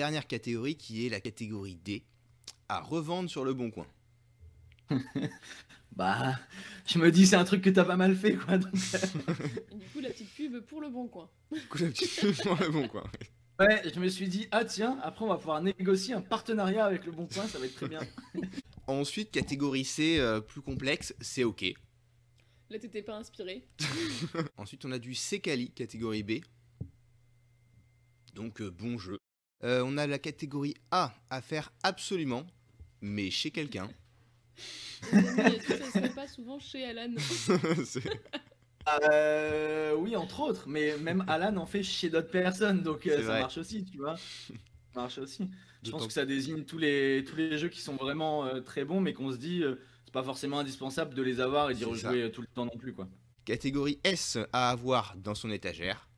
dernière catégorie qui est la catégorie D, à revendre sur le bon coin. Bah, je me dis, c'est un truc que t'as pas mal fait, quoi. Donc... Et du coup, la petite pub pour le bon coin. Du coup, la petite pub sur le bon coin. Ouais, je me suis dit, ah tiens, après on va pouvoir négocier un partenariat avec le Bon Coin, ça va être très bien. Ensuite, catégorie C, plus complexe, c'est OK. Là, t'étais pas inspiré. Ensuite, on a du C-Cali, catégorie B. Donc, bon jeu. On a la catégorie A, à faire absolument, mais chez quelqu'un. Est-ce que ça serait pas souvent chez Alan? Oui, entre autres, mais même Alan en fait chez d'autres personnes, donc ça vrai. marche aussi, tu vois. Ça marche aussi. Je pense D'autant que ça désigne tous les jeux qui sont vraiment très bons, mais qu'on se dit, c'est pas forcément indispensable de les avoir et d'y C'est rejouer tout le temps non plus, quoi. Catégorie S, à avoir dans son étagère.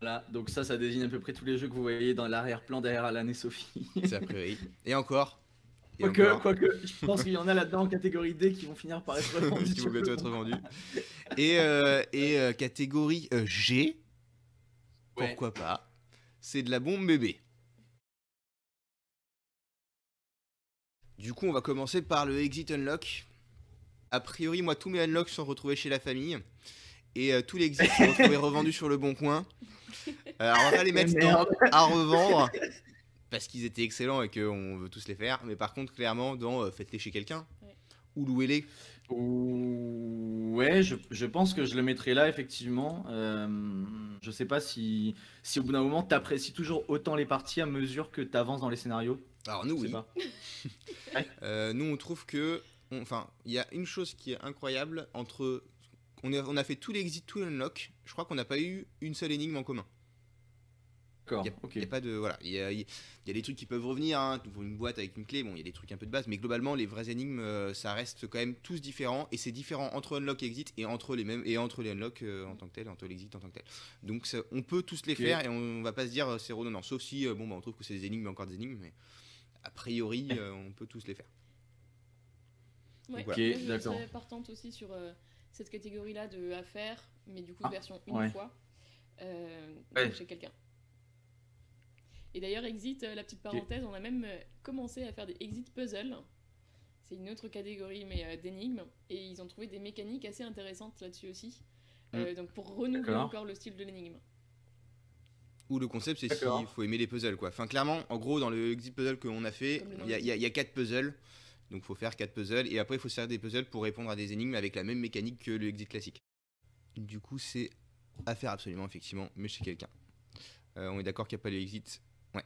Voilà, donc ça désigne à peu près tous les jeux que vous voyez dans l'arrière-plan derrière Alan et Sophie. C'est a priori. Et encore. Quoique, je pense qu'il y en a là-dedans en catégorie D qui vont finir par être vendus. Qui vont bientôt être vendus. Et catégorie G, pourquoi pas, c'est de la bombe bébé. Du coup, on va commencer par le Exit Unlock. A priori, moi, tous mes unlocks sont retrouvés chez la famille. Et tous les exits sont retrouvés revendus sur le bon coin. Alors, on va pas les mettre à revendre. Parce qu'ils étaient excellents et qu'on veut tous les faire. Mais par contre, clairement, dans faites-les chez quelqu'un. Ouais. Ou louez-les. Ouais, je pense que je le mettrai là, effectivement. Je sais pas si au bout d'un moment, t'apprécies toujours autant les parties à mesure que t'avances dans les scénarios. Alors, nous, Je sais oui. pas. Nous, on trouve que. Enfin, il y a une chose qui est incroyable entre. On a fait tout l'exit, tout l'unlock. Je crois qu'on n'a pas eu une seule énigme en commun. D'accord, Il ok. y a pas de. Voilà. Il y a des trucs qui peuvent revenir. Hein, pour une boîte avec une clé, bon, il y a des trucs un peu de base. Mais globalement, les vraies énigmes, ça reste quand même tous différents. Et c'est différent entre unlock et exit et entre les mêmes. Et entre les unlock en tant que tel, entre l'exit en tant que tel. Donc, on peut tous les faire et on va pas se dire c'est redondant. Sauf si, bon, bah, on trouve que c'est des énigmes, mais encore des énigmes. Mais a priori, on peut tous les faire. Ouais, voilà. moi, je d'accord. serais partante aussi sur cette catégorie-là de affaires, mais du coup, version une ouais. fois, Ouais. donc chez quelqu'un. Et d'ailleurs, Exit, la petite parenthèse, on a même commencé à faire des Exit puzzles. C'est une autre catégorie, mais d'énigmes. Et ils ont trouvé des mécaniques assez intéressantes là-dessus aussi. Donc pour renouveler D'accord. encore le style de l'énigme. Ou le concept, c'est D'accord. qu'il faut aimer les puzzles, quoi. Enfin, clairement, en gros, dans le exit puzzle qu'on a fait, Comme le nom il le y a 4 puzzles. Donc, il faut faire 4 puzzles. Et après, il faut se faire des puzzles pour répondre à des énigmes avec la même mécanique que le exit classique. Du coup, c'est à faire absolument, effectivement, mais chez quelqu'un. On est d'accord qu'il n'y a pas le exit. Ouais.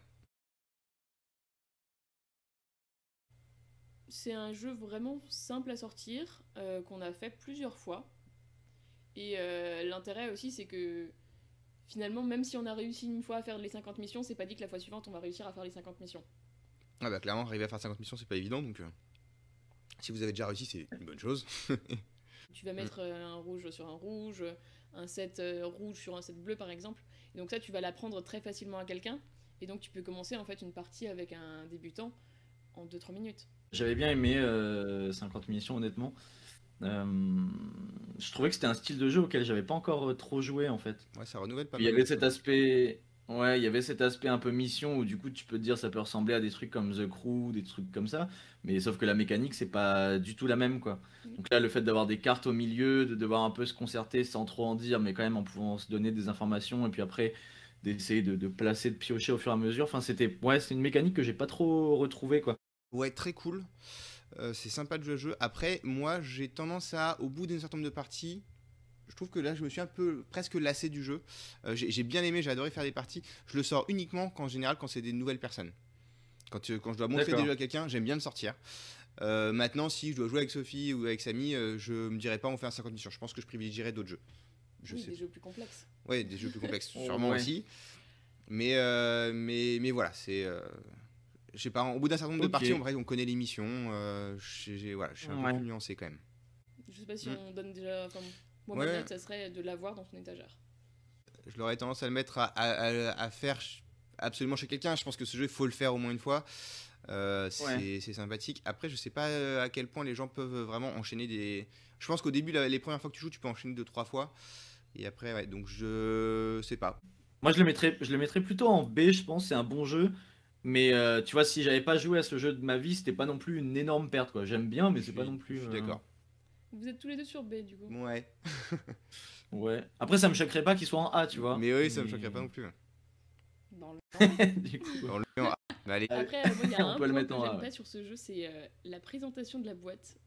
C'est un jeu vraiment simple à sortir, qu'on a fait plusieurs fois. Et l'intérêt aussi, c'est que finalement, même si on a réussi une fois à faire les 50 missions, c'est pas dit que la fois suivante, on va réussir à faire les 50 missions. Ah bah, clairement, arriver à faire 50 missions, c'est pas évident. Donc, si vous avez déjà réussi, c'est une bonne chose. Tu vas mettre un rouge sur un rouge, un set rouge sur un set bleu par exemple. Et donc ça, tu vas l'apprendre très facilement à quelqu'un. Et donc tu peux commencer en fait une partie avec un débutant en 2-3 minutes. J'avais bien aimé 50 missions, honnêtement. Je trouvais que c'était un style de jeu auquel j'avais pas encore trop joué, en fait. Ouais, ça renouvelle pas Puis il y mal. avait cet aspect... Ouais, il y avait cet aspect un peu mission où du coup tu peux te dire ça peut ressembler à des trucs comme The Crew, des trucs comme ça, mais sauf que la mécanique c'est pas du tout la même, quoi. Donc là le fait d'avoir des cartes au milieu, de devoir un peu se concerter sans trop en dire, mais quand même en pouvant se donner des informations et puis après d'essayer de placer, de piocher au fur et à mesure, enfin c'est une mécanique que j'ai pas trop retrouvée, quoi. Ouais, très cool. C'est sympa de jouer au jeu. Après, moi, j'ai tendance à, au bout d'un certain nombre de parties, je trouve que là, je me suis un peu presque lassé du jeu. J'ai bien aimé, j'ai adoré faire des parties. Je le sors uniquement, en général, quand c'est des nouvelles personnes. Quand je dois montrer des jeux à quelqu'un, j'aime bien le sortir. Maintenant, si je dois jouer avec Sophie ou avec Samy, je me dirais pas on fait un 50 missions. Je pense que je privilégierais d'autres jeux. Des jeux plus complexes. Ouais, des jeux plus complexes, sûrement Ouais. aussi. Mais voilà, c'est. Je sais pas, au bout d'un certain nombre de parties, on connaît les missions. Voilà, je suis un peu plus nuancé quand même. Je sais pas si on donne déjà. Enfin, moi, Ouais. ma note, ça serait de l'avoir dans son étagère. Je l'aurais tendance à le mettre à faire absolument chez quelqu'un. Je pense que ce jeu, il faut le faire au moins une fois. C'est sympathique. Après, je sais pas à quel point les gens peuvent vraiment enchaîner des. Je pense qu'au début, les premières fois que tu joues, tu peux enchaîner 2-3 fois. Et après, ouais, donc je sais pas. Moi, je le mettrais plutôt en B, je pense. C'est un bon jeu. Mais tu vois, si j'avais pas joué à ce jeu de ma vie, c'était pas non plus une énorme perte, quoi. J'aime bien, mais c'est pas non plus. Je suis d'accord. Vous êtes tous les deux sur B du coup. Ouais. Ouais. Après, ça me choquerait pas qu'il soit en A, tu vois. Mais oui, ça me choquerait pas non plus. Dans le Du coup, On le met en A. Mais allez. Après, moi, il y a On un peut le point mettre que en A, j'aime ouais. pas sur ce jeu, c'est la présentation de la boîte.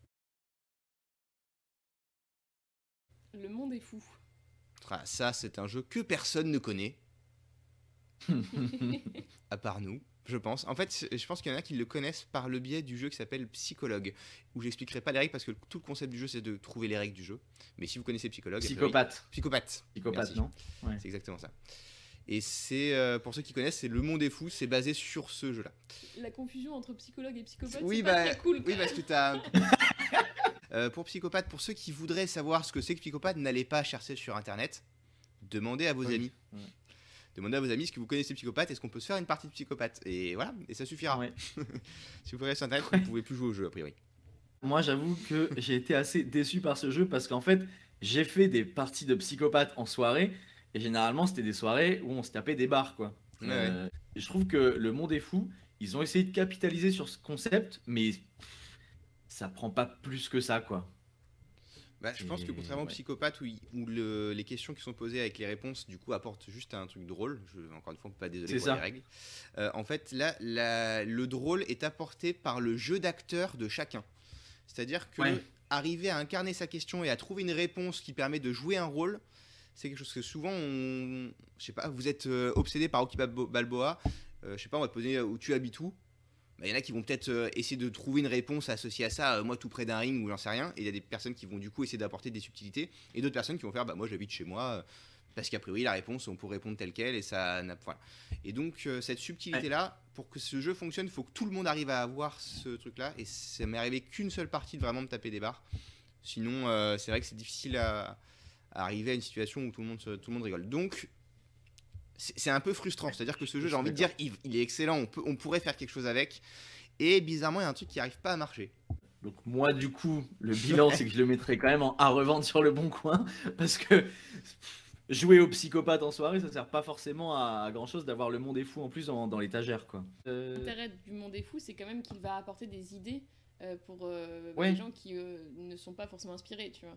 Le monde est fou. Ah, ça, c'est un jeu que personne ne connaît, à part nous, je pense. En fait, je pense qu'il y en a qui le connaissent par le biais du jeu qui s'appelle Psychologue, où j'expliquerai pas les règles parce que tout le concept du jeu, c'est de trouver les règles du jeu. Mais si vous connaissez Psychologue... a priori- Psychopathe. Psychopathe. Psychopathe, Merci. non? Ouais. C'est exactement ça. Et c'est, pour ceux qui connaissent, c'est Le Monde est fou, c'est basé sur ce jeu-là. La confusion entre psychologue et psychopathe, Oui, c'est pas bah, très cool. oui, parce que t'as... pour Psychopathe, pour ceux qui voudraient savoir ce que c'est que Psychopathe, n'allez pas chercher sur Internet. Demandez à vos Oui. amis. Ouais. Demandez à vos amis ce que vous connaissez Psychopathe, est-ce qu'on peut se faire une partie de Psychopathe. Et voilà, et ça suffira. Ouais. Si vous regardez sur Internet, vous ne pouvez plus jouer au jeu, a priori. Moi, j'avoue que j'ai été assez déçu par ce jeu parce qu'en fait, j'ai fait des parties de Psychopathe en soirée et généralement, c'était des soirées où on se tapait des barres, quoi. Ouais. Et je trouve que Le Monde est fou. Ils ont essayé de capitaliser sur ce concept, mais ça prend pas plus que ça, quoi. Bah, je pense que contrairement au Ouais. Psychopathe, où les questions qui sont posées avec les réponses, du coup, apportent juste un truc drôle, encore une fois, on peut pas désolé C'est pour ça. les règles. En fait, là, le drôle est apporté par le jeu d'acteur de chacun. C'est-à-dire que Ouais. arriver à incarner sa question et à trouver une réponse qui permet de jouer un rôle, c'est quelque chose que souvent, je sais pas, vous êtes obsédé par Rocky Balboa, je sais pas, on va te poser où tu habites où. Bah, y en a qui vont peut-être essayer de trouver une réponse associée à ça, moi tout près d'un ring ou j'en sais rien, et il y a des personnes qui vont du coup essayer d'apporter des subtilités, et d'autres personnes qui vont faire bah moi j'habite chez moi, parce qu'à priori la réponse on pourrait répondre telle quelle, et ça n'a voilà. Et donc cette subtilité là, pour que ce jeu fonctionne, il faut que tout le monde arrive à avoir ce truc là, et ça m'est arrivé qu'une seule partie de vraiment me taper des barres. Sinon c'est vrai que c'est difficile à arriver à une situation où tout le monde rigole. Donc c'est un peu frustrant, c'est-à-dire que ce jeu, j'ai envie de dire, il est excellent, on pourrait faire quelque chose avec, et bizarrement, il y a un truc qui arrive pas à marcher. Donc moi, du coup, le bilan, c'est que je le mettrais quand même à revendre sur le bon coin, parce que jouer au Psychopathe en soirée, ça sert pas forcément à grand-chose d'avoir Le Monde est fou en plus dans l'étagère, quoi. L'intérêt du monde est fou, c'est quand même qu'il va apporter des idées pour Ouais. les gens qui ne sont pas forcément inspirés, tu vois.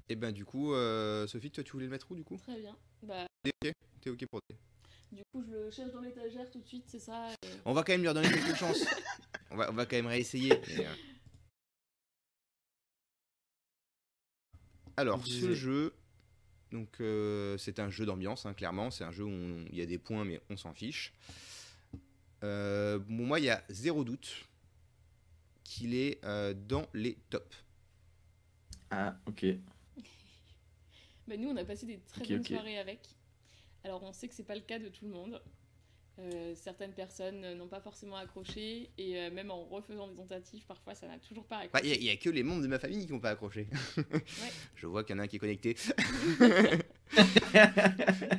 Et ben du coup, Sophie, toi tu voulais le mettre où du coup? Très bien. Bah, T'es ok pour dire. du coup, je le cherche dans l'étagère tout de suite, c'est ça. On va quand même lui redonner quelques chances. On va quand même réessayer. Mais, alors, ce Disais. jeu, donc c'est un jeu d'ambiance, hein, clairement. C'est un jeu où il y a des points, mais on s'en fiche. Bon, moi, il y a zéro doute qu'il est dans les tops. Ah, ok. Bah, nous, on a passé des très Ok, bonnes ok. soirées avec. Alors, on sait que c'est pas le cas de tout le monde. Certaines personnes n'ont pas forcément accroché, et même en refaisant des tentatives, parfois ça n'a toujours pas Bah, accroché. il y a que les membres de ma famille qui n'ont pas accroché. Je vois qu'il y en a un qui est connecté.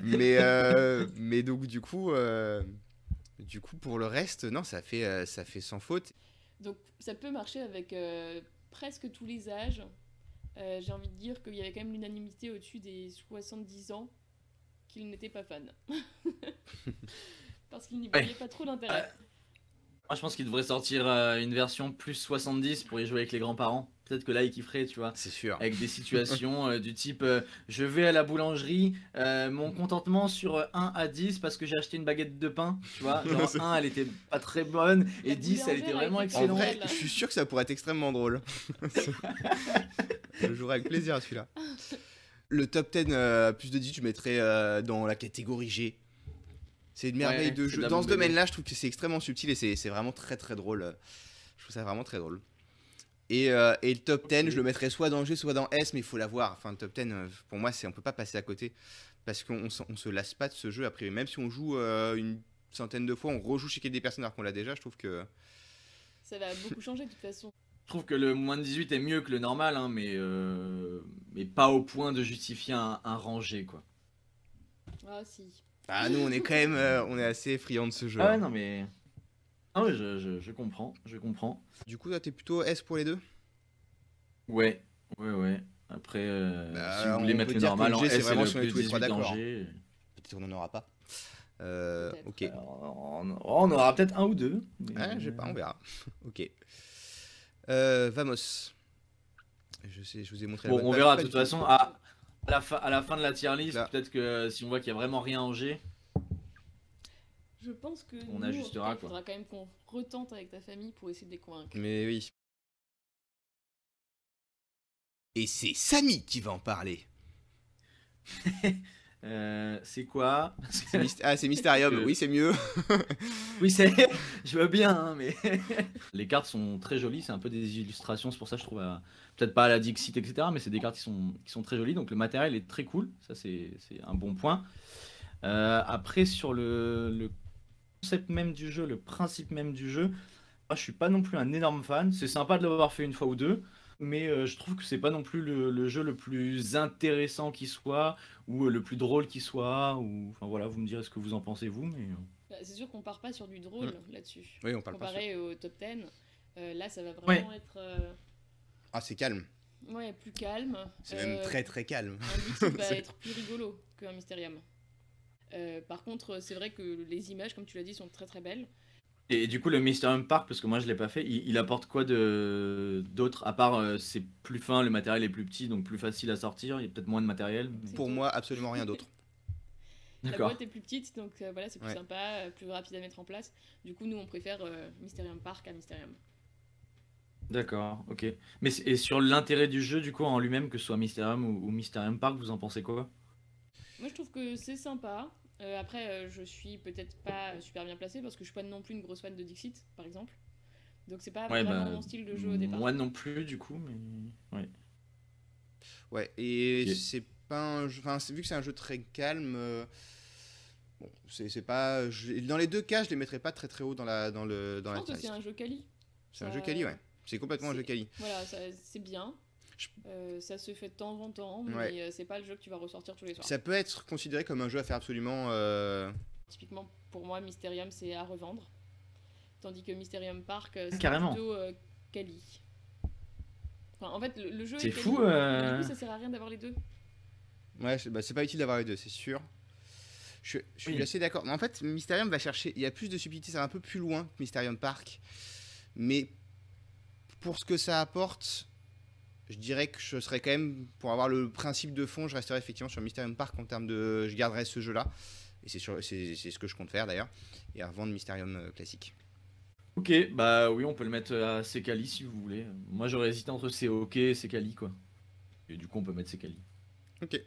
mais donc du coup, pour le reste, non, ça fait sans faute. Donc, ça peut marcher avec presque tous les âges. J'ai envie de dire qu'il y avait quand même l'unanimité au-dessus des 70 ans qu'ils n'étaient pas fans. Parce qu'ils n'y voyaient pas trop d'intérêt. Moi, je pense qu'il devrait sortir une version plus 70 pour y jouer avec les grands-parents. Peut-être que là, ils kifferaient, tu vois. C'est sûr. Avec des situations du type je vais à la boulangerie, mon contentement sur 1 à 10 parce que j'ai acheté une baguette de pain, tu vois. Genre 1, elle était pas très bonne, et La 10, elle était boulangère vraiment a été En excellente. vrai, Excellent. je suis sûr que ça pourrait être extrêmement drôle. Je jouerai avec plaisir à celui-là. Le top 10 plus de 10, tu mettrais dans la catégorie G. C'est une merveille Ouais, de c'est jeu. de la Dans ce bombe bébé. domaine-là, je trouve que c'est extrêmement subtil et c'est vraiment très très drôle. Je trouve ça vraiment très drôle. Et le top 10, Ok. je le mettrais soit dans G, soit dans S, mais il faut l'avoir. Enfin, le top 10, pour moi, on peut pas passer à côté. Parce qu'on se lasse pas de ce jeu. Après, même si on joue une centaine de fois, on rejoue chez des personnes alors qu'on l'a déjà, je trouve que... Ça va beaucoup changer de toute façon. Je trouve que le moins de 18 est mieux que le normal, hein, mais pas au point de justifier un rangé, quoi. Ah si. Ah, nous, on est quand même on est assez friands de ce jeu. Ah ouais, hein. non, mais. Ah ouais, je comprends, je comprends. Du coup, toi, t'es plutôt S pour les deux? Ouais, ouais. Après, Bah, si vous voulez on mettre peut le dire que normal le en G, c'est S et vraiment le si on est plus tous les trois 18 en d'accord. G, peut-être qu'on n'en aura pas. Peut-être. Ok. Alors, on aura peut-être un ou deux. Mais... Je sais pas, on verra. Ok. Vamos. Je vous ai montré la Bon, bonne on page, verra pas de du toute tout. façon à la fin de la tier list. Là. Peut-être que si on voit qu'il y a vraiment rien en G. Je pense que On nous, ajustera, il quoi. faudra quand même qu'on retente avec ta famille pour essayer de les convaincre. Mais oui. Et c'est Samy qui va en parler. C'est quoi? C'est Mysterium, Que- oui, c'est mieux. Oui, c'est. Je veux bien, hein, mais. Les cartes sont très jolies, c'est un peu des illustrations, c'est pour ça que je trouve. Peut-être pas à la Dixit, etc., mais c'est des cartes qui sont très jolies, donc le matériel est très cool, ça c'est un bon point. Après, sur le concept même du jeu, le principe même du jeu, moi, je suis pas non plus un énorme fan. C'est sympa de l'avoir fait une fois ou deux, mais je trouve que c'est pas non plus le jeu le plus intéressant qui soit, ou le plus drôle qui soit, ou. Enfin voilà, vous me direz ce que vous en pensez, vous, mais. Bah, c'est sûr qu'on part pas sur du drôle là-dessus. Oui, on parle pas Comparé au top 10, là ça va vraiment être Ah, c'est calme. ouais, plus calme. C'est même très très calme. Un Dixit va C'est- être plus rigolo qu'un Mysterium. Par contre, c'est vrai que les images, comme tu l'as dit, sont très très belles. Et du coup, le Mysterium Park, parce que moi je l'ai pas fait, il apporte quoi d'autre? À part c'est plus fin, le matériel est plus petit, donc plus facile à sortir, il y a peut-être moins de matériel. C'est Pour tout. moi, absolument rien d'autre. La D'accord. boîte est plus petite, donc voilà, c'est plus Ouais. sympa, plus rapide à mettre en place. Du coup, nous, on préfère Mysterium Park à Mysterium. D'accord, ok. Mais et sur l'intérêt du jeu, du coup, en lui-même, que ce soit Mysterium ou Mysterium Park, vous en pensez quoi? Moi, je trouve que c'est sympa. Après, je suis peut-être pas super bien placée parce que je suis pas non plus une grosse fan de Dixit, par exemple. Donc, c'est pas Ouais, vraiment bah, mon style de jeu au départ. moi non plus, du coup, mais. Ouais. Ouais, et Ok. c'est pas un jeu. Enfin, vu que c'est un jeu très calme. Bon, c'est pas. Dans les deux cas, je les mettrais pas très très haut dans la Je pense que tier c'est list. un jeu quali. C'est un Ça- jeu quali, ouais. C'est complètement un jeu c'est- quali. Voilà, c'est bien. Je- Ça se fait de temps en temps, mais Ouais. C'est pas le jeu que tu vas ressortir tous les soirs. Ça peut être considéré comme un jeu à faire absolument. Typiquement, pour moi, Mysterium, c'est à revendre. Tandis que Mysterium Park, c'est Carrément. plutôt quali. Enfin, en fait, le jeu C'est est quali, fou, mais du coup, ça sert à rien d'avoir les deux. Ouais, c'est pas utile d'avoir les deux, c'est sûr. Je suis Oui. assez d'accord. Mais en fait, Mysterium va chercher. Il y a plus de subtilité, ça va un peu plus loin que Mysterium Park. Mais pour ce que ça apporte, je dirais que je serais quand même. Pour avoir le principe de fond, je resterais effectivement sur Mysterium Park en termes de. Je garderais ce jeu-là. Et c'est ce que je compte faire d'ailleurs. Et à revendre Mysterium classique. Ok, bah oui, on peut le mettre à Sekali si vous voulez. Moi j'aurais hésité entre COK et Sekali, quoi. Et du coup, on peut mettre Sekali. Ok.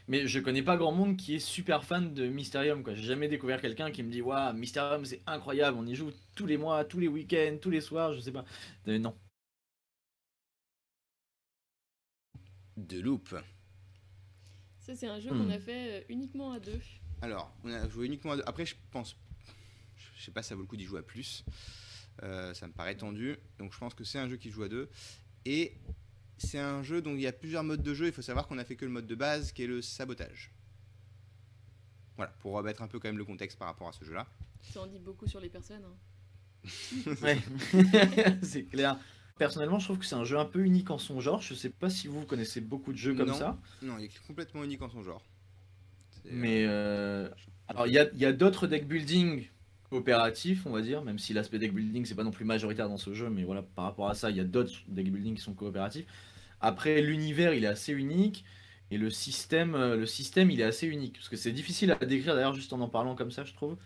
Mais je connais pas grand monde qui est super fan de Mysterium, quoi. J'ai jamais découvert quelqu'un qui me dit waouh, Mysterium c'est incroyable, on y joue tous les mois, tous les week-ends, tous les soirs, je sais pas. Non. De Loop. Ça, c'est un jeu qu'on a fait uniquement à deux. Alors, on a joué uniquement à deux. Après, je pense. Je sais pas si ça vaut le coup d'y jouer à plus. Ça me paraît tendu. Donc, je pense que c'est un jeu qui joue à deux. Et c'est un jeu dont il y a plusieurs modes de jeu. Il faut savoir qu'on a fait que le mode de base qui est le sabotage. Voilà, pour remettre un peu quand même le contexte par rapport à ce jeu-là. Ça en dit beaucoup sur les personnes. Hein. Ouais, c'est clair. Personnellement, je trouve que c'est un jeu un peu unique en son genre. Je sais pas si vous connaissez beaucoup de jeux comme Non. ça. Non, il est complètement unique en son genre. C'est, Mais alors, il y a d'autres deck building coopératifs, on va dire, même si l'aspect deck building c'est pas non plus majoritaire dans ce jeu, mais voilà, par rapport à ça, il y a d'autres deck building qui sont coopératifs. Après, l'univers il est assez unique et le système il est assez unique parce que c'est difficile à décrire d'ailleurs juste en parlant comme ça, je trouve.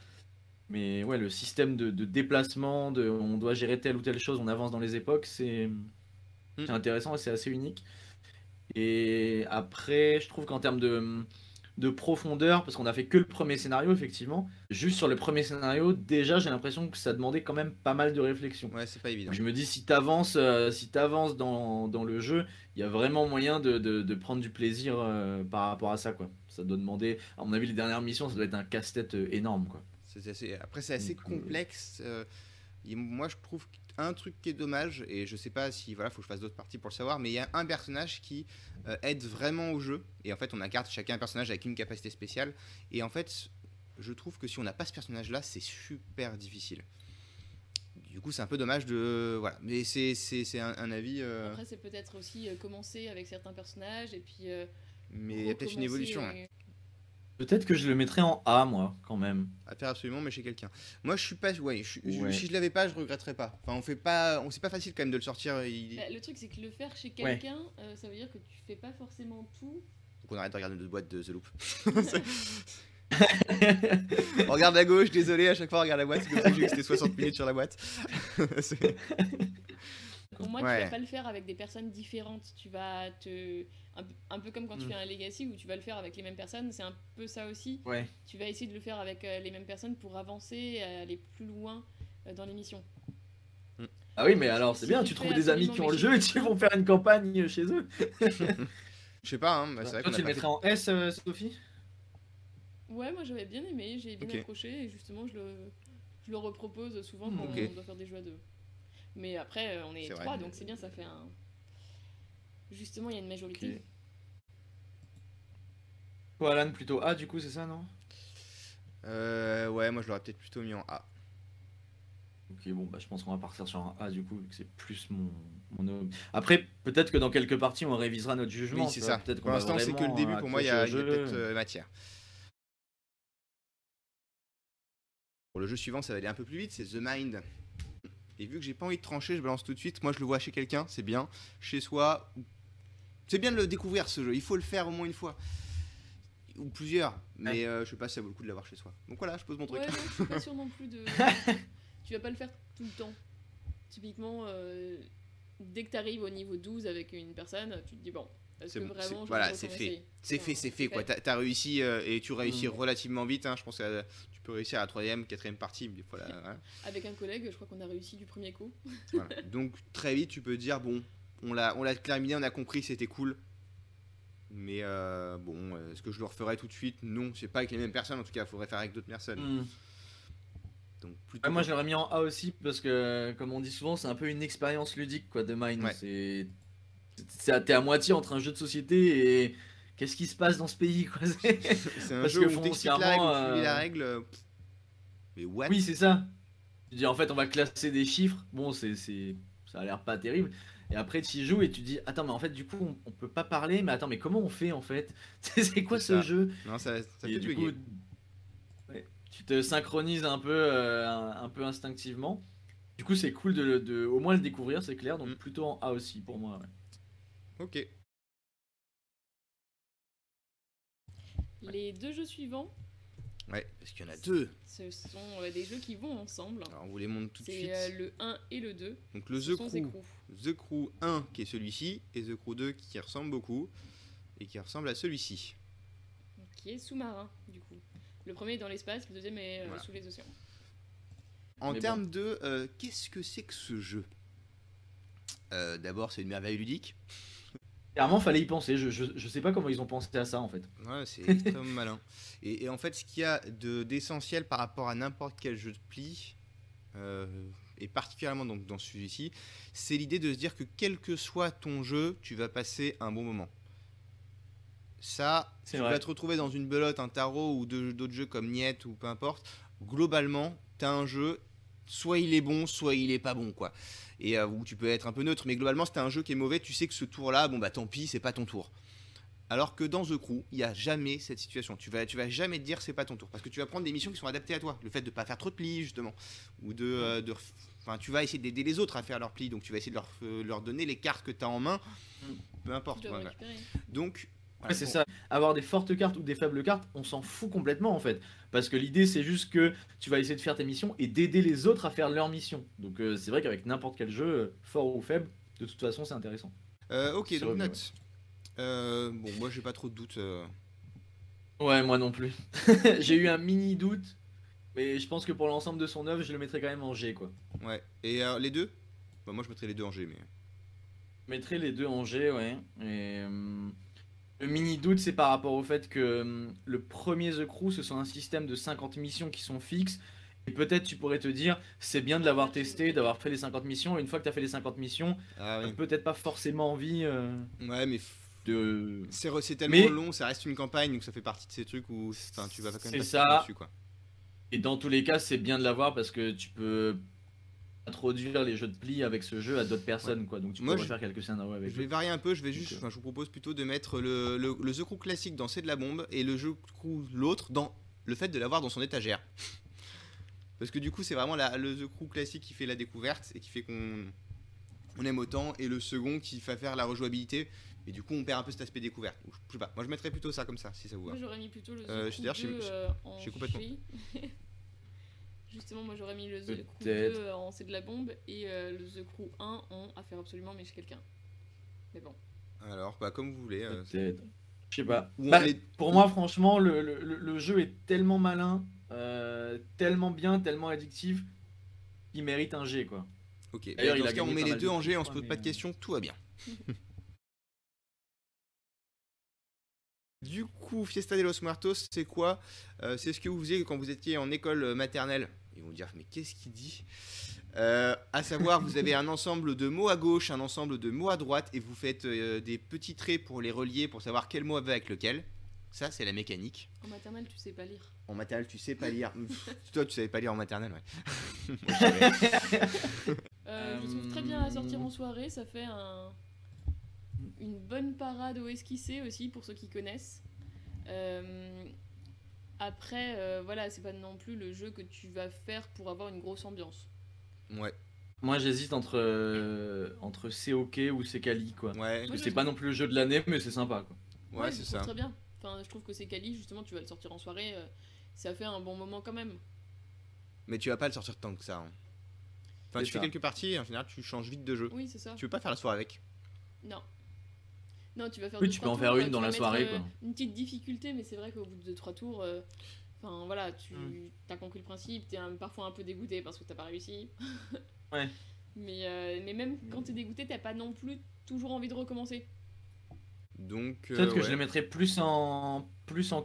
Mais ouais, le système de déplacement, on doit gérer telle ou telle chose, on avance dans les époques, c'est intéressant et c'est assez unique. Et après, je trouve qu'en termes de profondeur, parce qu'on a fait que le premier scénario, effectivement, juste sur le premier scénario, déjà j'ai l'impression que ça demandait quand même pas mal de réflexion. Ouais, c'est pas évident. Donc je me dis, si t'avances dans le jeu, il y a vraiment moyen de prendre du plaisir par rapport à ça, quoi. Ça doit demander, à mon avis, les dernières missions, ça doit être un casse-tête énorme, quoi. Après, c'est assez Donc, complexe. Et moi, je trouve un truc qui est dommage, et je sais pas si voilà, faut que je fasse d'autres parties pour le savoir, mais il y a un personnage qui aide vraiment au jeu. Et en fait, on incarne chacun un personnage avec une capacité spéciale. Et en fait, je trouve que si on n'a pas ce personnage-là, c'est super difficile. Du coup, c'est un peu dommage de. Voilà. Mais c'est un avis. Après, c'est peut-être aussi commencer avec certains personnages et puis. Mais il y a peut-être une recommencer, évolution. Ouais. Peut-être que je le mettrais en A, moi, quand même. À faire absolument, mais chez quelqu'un. Moi, je suis pas. Ouais, Ouais. si je l'avais pas, je regretterais pas. Enfin, on fait pas. C'est pas facile quand même de le sortir. Bah, le truc, c'est que le faire chez Ouais. quelqu'un, ça veut dire que tu fais pas forcément tout. Donc on arrête de regarder notre boîte de The Loop. On regarde à gauche, désolé, à chaque fois on regarde la boîte. C'est comme ça que j'ai vu que c'était 60 minutes sur la boîte. C'est- Pour moi, tu Ouais. vas pas le faire avec des personnes différentes. Tu vas te. Un peu comme quand tu Mm. fais un legacy où tu vas le faire avec les mêmes personnes, c'est un peu ça aussi. Ouais. Tu vas essayer de le faire avec les mêmes personnes pour avancer, aller plus loin dans l'émission. Ah oui, mais alors Si c'est bien, tu tu fais trouves des amis absolument qui ont le mais jeu et chez tu vont faire une campagne chez eux. Je sais pas, hein, bah, c'est vrai Toi, qu'on tu a le pas mettrais en S, Sophie? Ouais, moi j'avais bien aimé, j'ai bien Ok. accroché et justement je le repropose souvent quand Ok. on doit faire des jeux à deux. Mais après, on est C'est vrai. trois, donc c'est bien, ça fait un. Justement, il y a une majorité. Ok. Toi, Alan, plutôt A, du coup, c'est ça, non? Ouais, moi je l'aurais peut-être plutôt mis en A. Ok, bon, bah je pense qu'on va partir sur un A, du coup, vu que c'est plus mon. Après, peut-être que dans quelques parties, on révisera notre jugement. Oui, c'est tu vois, ça. peut-être Pour qu'on va l'instant, c'est que le vraiment début. Pour moi, il y accrocher a, au il y a peut-être jeu. matière. Pour le jeu suivant, ça va aller un peu plus vite, c'est The Mind. Et vu que j'ai pas envie de trancher, je balance tout de suite. Moi, je le vois chez quelqu'un, c'est bien. Chez soi, c'est bien de le découvrir ce jeu. Il faut le faire au moins une fois. Ou plusieurs. Mais je sais pas si ça vaut le coup de l'avoir chez soi. Donc voilà, je pose mon truc. Ouais, non, je suis pas sûre non plus de. Tu vas pas le faire tout le temps. Typiquement, dès que t'arrives au niveau 12 avec une personne, tu te dis bon, est-ce C'est que bon, vraiment je voilà, vais c'est recommencer fait. C'est fait, Enfin, c'est fait quoi. T'as réussi et tu réussis Mm. relativement vite. Hein. Je pense que tu peux réussir à la troisième, quatrième partie. Mais voilà, voilà. Avec un collègue, je crois qu'on a réussi du premier coup. Voilà. Donc très vite, tu peux dire bon, on l'a terminé, on a compris, c'était cool. Mais bon, est-ce que je le referais tout de suite? Non, c'est pas avec les mêmes personnes. En tout cas, il faudrait faire avec d'autres personnes. Hmm. Donc Ouais, plutôt. moi, je l'aurais mis en A aussi parce que, comme on dit souvent, c'est un peu une expérience ludique, quoi, de Mine. Ouais. T'es à moitié entre un jeu de société et qu'est-ce qui se passe dans ce pays, quoi. C'est un Parce jeu que où on t'explique la règle, où tu lis la règle. Mais what? Oui, c'est ça. Tu dis en fait, on va classer des chiffres. Bon, ça a l'air pas terrible. Et après, tu y joues et tu dis, attends, mais en fait, du coup, on peut pas parler. Mais attends, mais comment on fait en fait? C'est quoi C'est ce ça. jeu? Non, ça Et fait du bugger. coup, ouais, tu te synchronises un peu instinctivement. Du coup, c'est cool au moins le découvrir, c'est clair. Donc Mm. plutôt en A aussi pour moi. Ouais. Ok. Les deux jeux suivants, Ouais, parce qu'il y en a deux. ce sont des jeux qui vont ensemble. Alors on vous les montre tout de suite. C'est le 1 et le 2. Donc le Ce The sont Crew. des crews. The Crew 1 qui est celui-ci et The Crew 2 qui ressemble beaucoup et qui ressemble à celui-ci. Qui est sous-marin, du coup. Le premier est dans l'espace, le deuxième est Voilà. sous les océans. En Mais termes de qu'est-ce que c'est que ce jeu? D'abord, c'est une merveille ludique. Clairement, fallait y penser. Je sais pas comment ils ont pensé à ça en fait. Ouais, c'est extrêmement malin. Et en fait, ce qu'il y a d'essentiel par rapport à n'importe quel jeu de pli, et particulièrement donc dans celui-ci, c'est l'idée de se dire que quel que soit ton jeu, tu vas passer un bon moment. Ça, C'est tu vrai. vas te retrouver dans une belote, un tarot ou d'autres jeux comme Niet ou peu importe. Globalement, tu as un jeu, soit il est bon, soit il est pas bon, quoi. Et où tu peux être un peu neutre, mais globalement, si t'as un jeu qui est mauvais, tu sais que ce tour-là, bon bah tant pis, c'est pas ton tour. Alors que dans The Crew, il n'y a jamais cette situation. Tu vas jamais te dire c'est pas ton tour. Parce que tu vas prendre des missions qui sont adaptées à toi. Le fait de pas faire trop de plis, justement. Ou enfin, tu vas essayer d'aider les autres à faire leurs plis. Donc tu vas essayer de leur donner les cartes que tu as en main. Peu importe. Tu dois Voilà. récupérer. Donc, Ouais, c'est bon, ça. Avoir des fortes cartes ou des faibles cartes, on s'en fout complètement en fait. Parce que l'idée c'est juste que tu vas essayer de faire tes missions et d'aider les autres à faire leurs missions. Donc c'est vrai qu'avec n'importe quel jeu, fort ou faible, de toute façon c'est intéressant. ok, C'est donc revenu, note. Bon, moi j'ai pas trop de doutes. Ouais, moi non plus. J'ai eu un mini doute, mais je pense que pour l'ensemble de son œuvre, je le mettrais quand même en G quoi. Ouais. Et les deux? Bah, moi je mettrais les deux en G, mais. Je mettrais les deux en G, ouais. Et, le mini doute, c'est par rapport au fait que le premier The Crew, ce sont un système de 50 missions qui sont fixes. Et peut-être tu pourrais te dire, c'est bien de l'avoir testé, d'avoir fait les 50 missions. Et une fois que tu as fait les 50 missions, Ah oui. peut-être pas forcément envie Ouais, mais. de. C'est tellement Mais- long, ça reste une campagne, donc ça fait partie de ces trucs où enfin, tu vas quand même C'est passer ça. temps dessus, quoi. Et dans tous les cas, c'est bien de l'avoir parce que tu peux introduire les jeux de pli avec ce jeu à d'autres personnes, quoi. Donc tu Moi, peux refaire quelques scénarios avec Je vais eux. varier un peu, je vais juste, Donc, enfin, je vous propose plutôt de mettre le The Crew classique dans C'est de la bombe et le jeu Crew l'autre dans le fait de l'avoir dans son étagère. Parce que du coup c'est vraiment le The Crew classique qui fait la découverte et qui fait qu'on aime autant, et le second qui va faire la rejouabilité, et du coup on perd un peu cet aspect découverte. Donc, je sais pas, moi je mettrais plutôt ça comme ça si ça vous va. Moi j'aurais mis plutôt le Euh, The Crew d'ailleurs, je sais- 2 en je sais complètement. G. Justement, moi j'aurais mis le The Crew Peut-être. 2 en C'est de la bombe et le The Crew 1 en À faire absolument mais chez quelqu'un. Mais bon. Alors bah comme vous voulez. Peut-être. Je sais pas. Ou on Bah, les- pour moi, franchement, le jeu est tellement malin, tellement bien, tellement addictif, qu'il mérite un G, quoi. Ok, D'ailleurs, dans il a ce cas on gagné met pas les mal deux de en prix, G, je on se crois, pose pas de mais, questions, tout va bien. Du coup, Fiesta de los Muertos, c'est quoi? C'est ce que vous faisiez quand vous étiez en école maternelle. Ils vont dire, mais qu'est-ce qu'il dit? À savoir, vous avez un ensemble de mots à gauche, un ensemble de mots à droite, et vous faites des petits traits pour les relier, pour savoir quel mot va avec lequel. Ça, c'est la mécanique. En maternelle, tu sais pas lire. En maternelle, tu sais pas lire. Toi, tu savais pas lire en maternelle, ouais. Moi, je savais. Je le trouve très bien à sortir en soirée, ça fait une bonne parade au esquissé aussi pour ceux qui connaissent. Après, voilà, c'est pas non plus le jeu que tu vas faire pour avoir une grosse ambiance. Ouais, Moi, j'hésite entre C'est OK ou C'est Cali, quoi. ouais, Moi, Parce que je c'est le pas trouve- non plus le jeu de l'année, mais c'est sympa, quoi. ouais, je c'est le trouve ça. très bien. Enfin, je trouve que c'est quali, justement, tu vas le sortir en soirée, ça fait un bon moment quand même. Mais tu vas pas le sortir tant que ça, hein. Enfin, C'est tu fais ça. quelques parties et en général, tu changes vite de jeu. Oui, c'est ça. Tu veux pas faire la soirée avec. Non. Non, tu vas faire Oui, deux, tu peux trois en faire tours, une tu dans vas la mettre, soirée, quoi. Une petite difficulté, mais c'est vrai qu'au bout de 2-3 tours, enfin voilà, tu as compris le principe, t'es parfois un peu dégoûté parce que t'as pas réussi. Ouais. Mais même quand t'es dégoûté, t'as pas non plus toujours envie de recommencer. Donc, Peut-être que je ouais. les mettrais plus en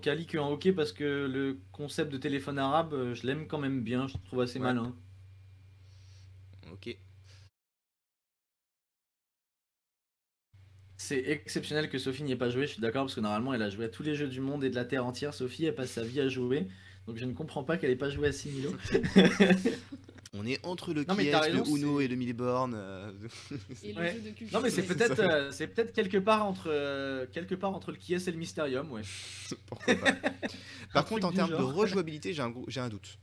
Cali que en hockey parce que le concept de téléphone arabe, je l'aime quand même bien, je le trouve assez Ouais. malin. Ok. C'est exceptionnel que Sophie n'y ait pas joué, je suis d'accord, parce que normalement elle a joué à tous les jeux du monde et de la Terre entière. Sophie, elle passe sa vie à jouer, donc je ne comprends pas qu'elle ait pas joué à Similo. On est entre le Non, mais Kies, t'as raison, le Uno c'est- et le Milliborn. Et le Ouais. jeu de culture. Non mais c'est ouais. peut-être quelque part entre le Kies et le Mysterium, ouais. Pourquoi pas. Par truc contre, en du termes de genre. rejouabilité, j'ai un doute.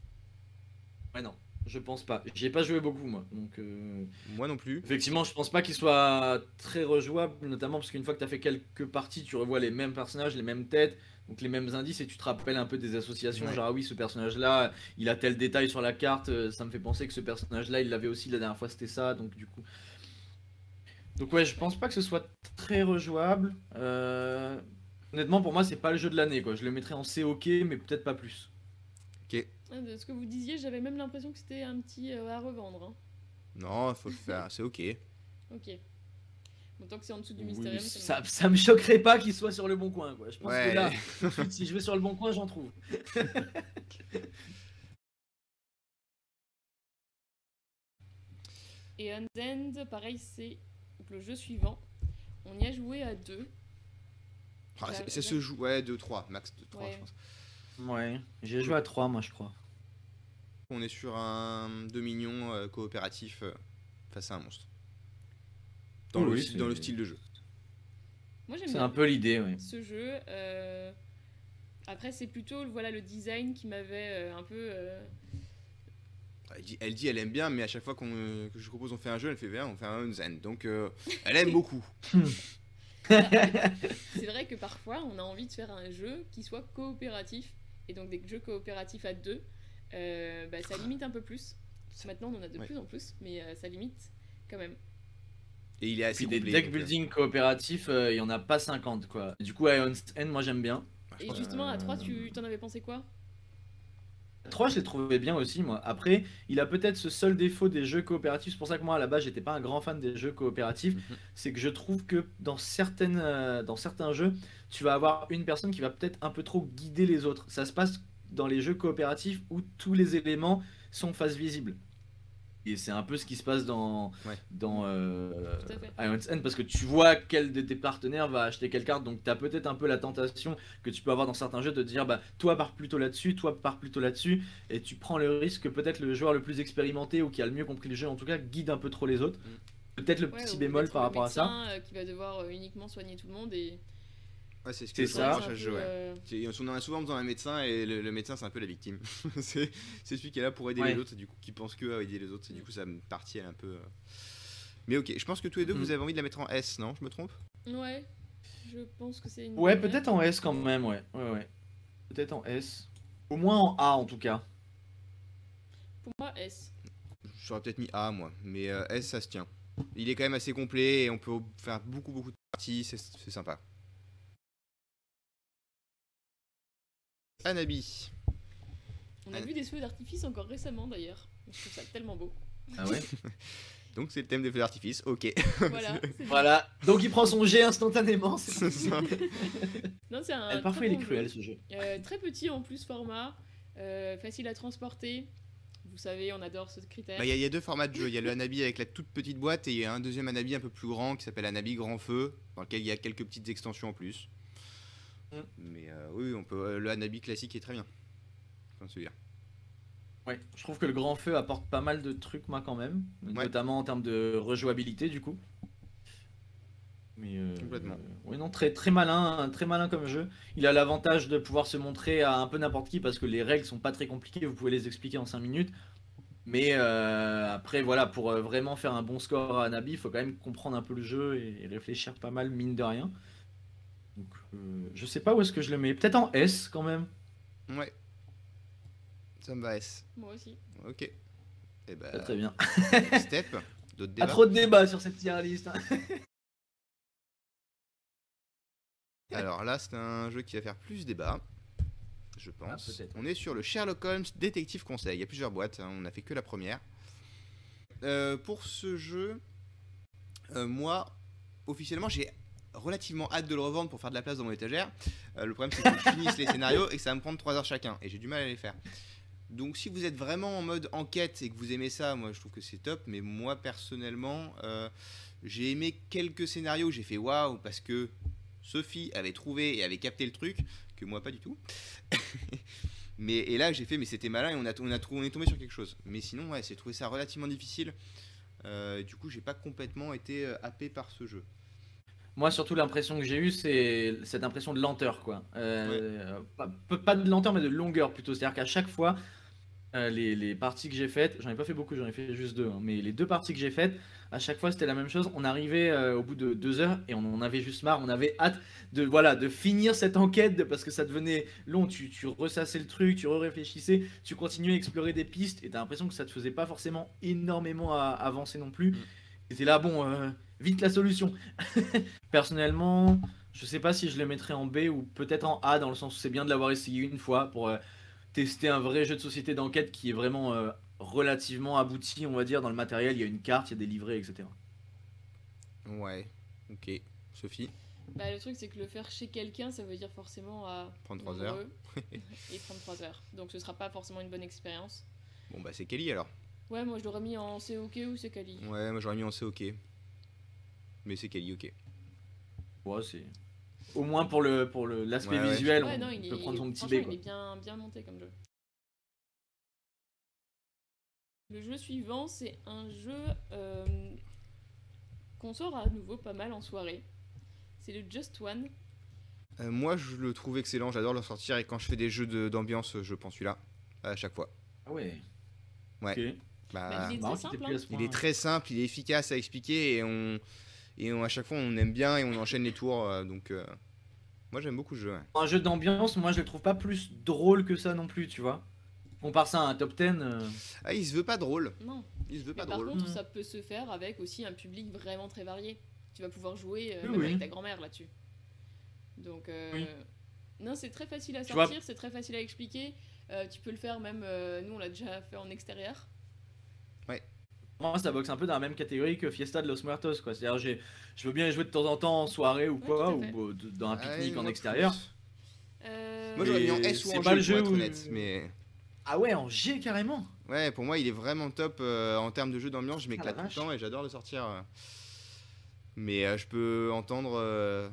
Ouais non, je pense pas. J'y ai pas joué beaucoup moi, donc Moi non plus. effectivement je pense pas qu'il soit très rejouable, notamment parce qu'une fois que tu as fait quelques parties, tu revois les mêmes personnages, les mêmes têtes, donc les mêmes indices et tu te rappelles un peu des associations, Ouais. genre ah oui ce personnage là, il a tel détail sur la carte, ça me fait penser que ce personnage là il l'avait aussi la dernière fois c'était ça, donc du coup... Donc ouais je pense pas que ce soit très rejouable. Honnêtement pour moi c'est pas le jeu de l'année quoi, je le mettrais en COK mais peut-être pas plus. Ok. De ce que vous disiez, j'avais même l'impression que c'était un petit à revendre. Hein. Non, faut le faire, c'est ok. Ok. Bon, tant que c'est en dessous du Oui, Mysterium, ça me choquerait pas qu'il soit sur le bon coin quoi. Je pense Ouais. que là, tout de suite, si je vais sur le bon coin, j'en trouve. Et Undead, pareil, c'est donc le jeu suivant. On y a joué à 2. Ah, c'est ce jeu, ouais, 2-3, max 2-3, Ouais. je pense. Ouais, j'ai joué à 3 moi je crois. On est sur un Dominion coopératif face à un monstre. Dans, Oui, le, c'est- dans le style de jeu. Moi j'aime C'est bien un peu l'idée, ouais. ce jeu. Après, c'est plutôt voilà, le design qui m'avait un peu. Elle aime bien, mais à chaque fois que je propose on fait un jeu, elle fait bien, on fait un Zen. Donc elle aime beaucoup. C'est vrai que parfois, on a envie de faire un jeu qui soit coopératif. Et donc, des jeux coopératifs à 2, ça limite un peu plus. Maintenant, on en a de Ouais. plus en plus, mais ça limite quand même. Et il est assez Puis des complet. deck donc, building coopératifs, il y en a pas 50 quoi. Du coup, Ion's End, moi j'aime bien. je Et pense- justement, à 3, tu t'en avais pensé quoi? 3, je l'ai trouvé bien aussi, moi. Après, il a peut-être ce seul défaut des jeux coopératifs. C'est pour ça que moi, à la base, j'étais pas un grand fan des jeux coopératifs. Mhm. C'est que je trouve que dans certains jeux, tu vas avoir une personne qui va peut-être un peu trop guider les autres. Ça se passe dans les jeux coopératifs où tous les éléments sont face visible. Et c'est un peu ce qui se passe dans, Ouais. dans Tout à fait. Iron's End, parce que tu vois quel de tes partenaires va acheter quelle carte, donc tu as peut-être un peu la tentation que tu peux avoir dans certains jeux de te dire bah toi pars plutôt là-dessus, toi pars plutôt là-dessus, et tu prends le risque que peut-être le joueur le plus expérimenté ou qui a le mieux compris le jeu en tout cas guide un peu trop les autres. Peut-être le Ouais, petit ou bémol d'être par le rapport à ça. médecin, qui va devoir uniquement soigner tout le monde et Ouais, c'est ce C'est que je ça. reproche à ce jeu, ouais. On en a souvent besoin d'un médecin et le médecin c'est un peu la victime. C'est celui qui est là pour aider Ouais. les autres et du coup qui pense que à aider les autres et du coup ça partie elle est un peu. Mais ok, je pense que tous les deux vous avez envie de la mettre en S, non? Je me trompe? Ouais, je pense que c'est une. Ouais, bonne peut-être en S quand même, ouais. Ouais. Peut-être en S. Au moins en A en tout cas. Pour moi, S. J'aurais peut-être mis A moi, mais S ça se tient. Il est quand même assez complet et on peut faire beaucoup de parties, c'est sympa. Anabi. On a vu des feux d'artifice encore récemment d'ailleurs. Je trouve ça tellement beau. Ah ouais. Donc c'est le thème des feux d'artifice, ok. Voilà. c'est- Voilà. Donc il prend son G instantanément. C'est ça. Non, c'est un. Parfois très il est bon cruel jeu. ce jeu. Très petit en plus format, facile à transporter. Vous savez, on adore ce critère. Bah, y a deux formats de jeu. Il y a le Anabi avec la toute petite boîte et il y a un deuxième Anabi un peu plus grand qui s'appelle Anabi Grand Feu, dans lequel il y a quelques petites extensions en plus. Mais oui, on peut. Le Anabi classique est très bien. Enfin, celui-là. Ouais, je trouve que le grand feu apporte pas mal de trucs moi quand même, Ouais. notamment en termes de rejouabilité du coup. Mais Complètement. ouais non, très malin comme jeu. Il a l'avantage de pouvoir se montrer à un peu n'importe qui parce que les règles sont pas très compliquées, vous pouvez les expliquer en 5 minutes. Mais après voilà, pour vraiment faire un bon score à Anabi, il faut quand même comprendre un peu le jeu et réfléchir pas mal mine de rien. Donc je sais pas où est-ce que je le mets, peut-être en S quand même. Ouais. Ça me va S. Moi aussi. Ok. Et bah, Très bien. Step. D'autres Pas débats. trop de débats sur cette tier list. Hein. Alors là, c'est un jeu qui va faire plus débat. Je pense. Ah, peut-être. On est sur le Sherlock Holmes Détective Conseil. Il y a plusieurs boîtes, hein, on n'a fait que la première. Pour ce jeu, moi, officiellement, j'ai relativement hâte de le revendre pour faire de la place dans mon étagère. Le problème, c'est que je finisse les scénarios et que ça va me prendre 3 heures chacun. Et j'ai du mal à les faire. Donc, si vous êtes vraiment en mode enquête et que vous aimez ça, moi, je trouve que c'est top. Mais moi, personnellement, j'ai aimé quelques scénarios. J'ai fait waouh parce que Sophie avait trouvé et avait capté le truc, que moi, pas du tout. Et là, j'ai fait, mais c'était malin et on est tombé sur quelque chose. Mais sinon, ouais, j'ai trouvé ça relativement difficile. Du coup, j'ai pas complètement été happé par ce jeu. Moi, surtout, l'impression que j'ai eue, c'est cette impression de lenteur, quoi. Pas de lenteur, mais de longueur plutôt. C'est-à-dire qu'à chaque fois, les parties que j'ai faites, j'en ai pas fait beaucoup, j'en ai fait juste 2, hein, mais les 2 parties que j'ai faites, à chaque fois, c'était la même chose. On arrivait au bout de 2 heures et on en avait juste marre. On avait hâte de finir cette enquête parce que ça devenait long. Tu ressassais le truc, tu réfléchissais, tu continuais à explorer des pistes et t'as l'impression que ça te faisait pas forcément énormément avancer non plus. Et t'es là, bon, vite la solution. Personnellement, je sais pas si je le mettrais en B ou peut-être en A dans le sens où c'est bien de l'avoir essayé une fois pour tester un vrai jeu de société d'enquête qui est vraiment relativement abouti, on va dire, dans le matériel. Il y a une carte, il y a des livrets, etc. Ouais, ok. Sophie, Bah, le truc, c'est que le faire chez quelqu'un, ça veut dire forcément à prendre 3 heures. nombreux et prendre 3 heures. Donc ce sera pas forcément une bonne expérience. Bon, bah, c'est Kelly alors. Ouais, moi je l'aurais mis en COK ou c'est Kali. Ouais, moi j'aurais mis en C, ok. Mais c'est Kelly, ok. Ouais, c'est. Au moins pour l'aspect Ouais, visuel, Ouais, on non, il peut est, prendre son petit franchement, B. Quoi. il est bien monté comme jeu. Le jeu suivant, c'est un jeu qu'on sort à nouveau pas mal en soirée. C'est le Just One. Moi, je le trouve excellent, j'adore le sortir et quand je fais des jeux d'ambiance, je prends celui-là à chaque fois. Ah ouais. Ouais. Ok. Bah, il est Marrant très qu'il t'ait simple. pris à Hein. ce Il point. est très simple, il est efficace à expliquer et à chaque fois on aime bien et on enchaîne les tours. Donc, moi j'aime beaucoup le jeu. Ouais. Un jeu d'ambiance, moi je le trouve pas plus drôle que ça non plus, tu vois. Compare ça à un top 10. Ah, il se veut pas drôle. Non. Il se veut Mais pas par drôle. contre, ça peut se faire avec aussi un public vraiment très varié. Tu vas pouvoir jouer Oui, même oui. avec ta grand-mère là-dessus. Donc, Oui. non, c'est très facile à Tu vois- sortir, c'est très facile à expliquer. Tu peux le faire même, nous on l'a déjà fait en extérieur. Moi ça boxe un peu dans la même catégorie que Fiesta de Los Muertos, quoi. C'est-à-dire je veux bien y jouer de temps en temps en soirée ou Ouais, quoi, tout à fait. ou dans un Ah, pique-nique en moi, extérieur. plus. Moi j'aurais mis en Et S ou c'est en pas G le pour jeu être où- honnête. Mais Ah ouais, en G carrément. Ouais, pour moi, il est vraiment top en termes de jeu d'ambiance. Je m'éclate tout le vache. temps et j'adore le sortir. Mais je peux entendre.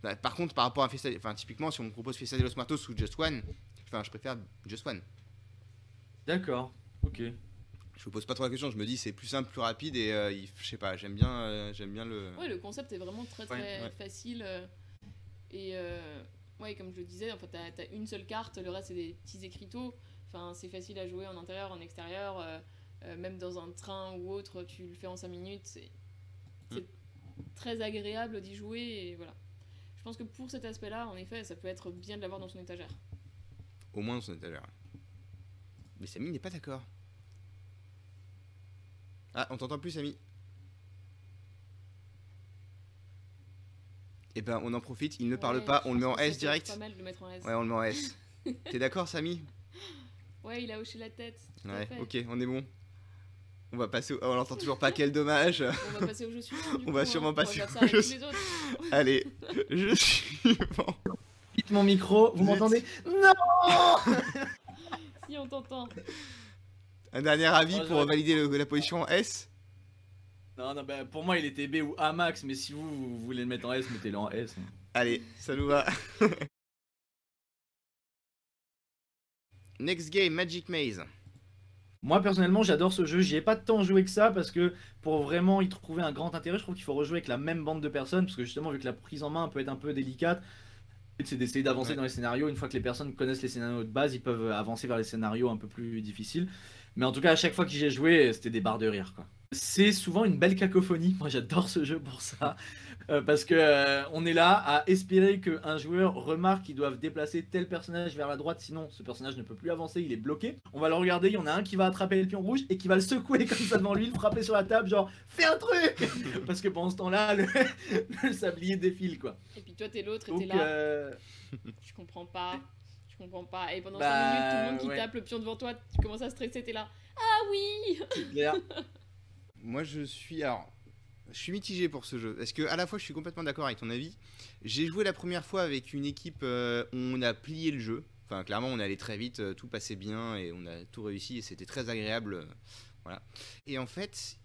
Bah, par contre, par rapport à Fiesta, enfin, typiquement, si on me propose Fiesta de los Muertos ou Just One, enfin, je préfère Just One. D'accord, ok. Je me pose pas trop la question. Je me dis, c'est plus simple, plus rapide et je sais pas, j'aime bien le. Ouais, le concept est vraiment très Ouais. facile. Et ouais, comme je le disais, en fait, t'as une seule carte, le reste c'est des petits écriteaux. Enfin, c'est facile à jouer en intérieur, en extérieur. Même dans un train ou autre, tu le fais en 5 minutes. C'est très agréable d'y jouer. Et voilà. Je pense que pour cet aspect-là, en effet, ça peut être bien de l'avoir dans son étagère. Au moins, on s'en est à l'heure. Mais Samy n'est pas d'accord. Ah, on t'entend plus, Samy. Eh ben, on en profite, il ne parle Ouais, pas, je on le met pense en que S ça peut être direct. pas mal de le mettre en S. Ouais, on le met en S. T'es d'accord, Samy? Ouais, il a hoché la tête. Tout à Ouais, fait. ok, on est bon. On va passer au... Oh, on l'entend toujours pas, quel dommage. On va passer au jeu suivant. Du On coup, va sûrement On va passer faire ça au avec jeu tous les autres. Allez, je suis bon. Quitte mon micro, vous Zut. m'entendez? Non. Si, on t'entend. Un dernier avis Oh, pour j'aurais- valider la position en S? Non, non, bah, pour moi il était B ou A max, mais si vous voulez le mettre en S, mettez-le en S. Allez, ça nous va. Next game, Magic Maze. Moi personnellement j'adore ce jeu, j'y ai pas tant joué que ça parce que pour vraiment y trouver un grand intérêt, je trouve qu'il faut rejouer avec la même bande de personnes parce que justement vu que la prise en main peut être un peu délicate, le but, c'est d'essayer d'avancer Ouais. dans les scénarios. Une fois que les personnes connaissent les scénarios de base, ils peuvent avancer vers les scénarios un peu plus difficiles. Mais en tout cas, à chaque fois que j'y ai joué, c'était des barres de rire, quoi. C'est souvent une belle cacophonie. Moi, j'adore ce jeu pour ça. Parce que on est là à espérer qu'un joueur remarque qu'ils doivent déplacer tel personnage vers la droite, sinon ce personnage ne peut plus avancer, il est bloqué. On va le regarder, il y en a un qui va attraper le pion rouge et qui va le secouer comme ça devant lui, le frapper sur la table, genre fais un truc. Parce que pendant ce temps-là, le sablier défile, quoi. Et puis toi, t'es l'autre et Donc, t'es là. Je comprends pas. Je comprends pas. Et pendant 5 Bah, minutes, tout le monde qui ouais. tape le pion devant toi, tu commences à stresser, t'es là. Ah oui. c'est clair. Moi, je suis... Alors, je suis mitigé pour ce jeu. Parce que à la fois, je suis complètement d'accord avec ton avis. J'ai joué la première fois avec une équipe où on a plié le jeu. Enfin, clairement, on allait très vite, tout passait bien et on a tout réussi et c'était très agréable. Voilà. Et en fait,